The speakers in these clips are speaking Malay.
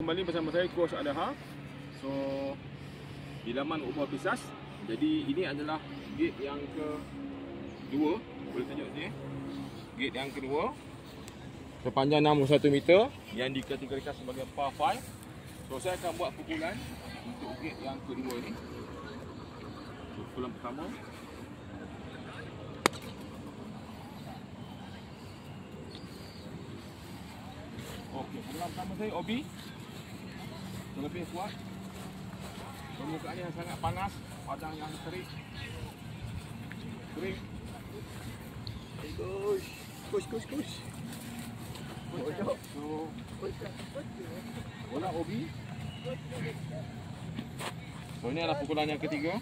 Kembali bersama saya Coach Adaha. So di laman ubah pisas. Jadi ini adalah gate yang kedua. Boleh tunjuk sini. Gate yang kedua. Sepanjang 61 meter yang dikategorikan sebagai par 5. So saya akan buat pukulan untuk gate yang kedua ni. Pukulan pertama. Okey, pukulan pertama saya OB. Lebih kuat. Permukaan yang sangat panas, padang yang terik. Kering. Push. So, bola OB. So ini adalah pukulan yang ketiga.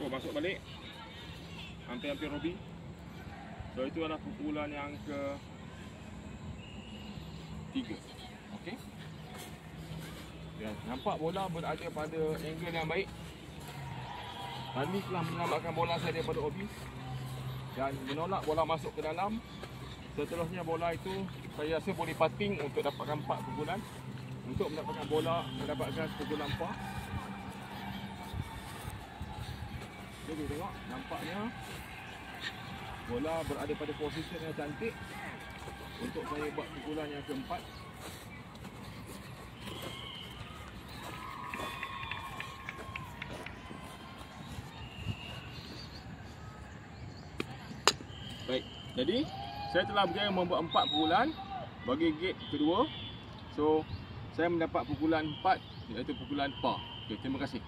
Oh, masuk balik. Hampir-hampir Robi. So itu adalah pukulan yang ke-3. Okey. Ya, nampak bola berada pada angle yang baik. Kami telah menyelamatkan bola saya daripada Obi dan menolak bola masuk ke dalam. Seterusnya bola itu saya rasa boleh putting untuk dapatkan 4 pukulan. Untuk mendapatkan bola, mendapatkan pukulan 4. Jadi tengok, nampaknya bola berada pada posisi yang cantik untuk saya buat pukulan yang keempat. Baik, jadi saya telah berjaya membuat 4 pukulan bagi gate kedua. So, saya mendapat pukulan 4 iaitu pukulan par. Okey, terima kasih.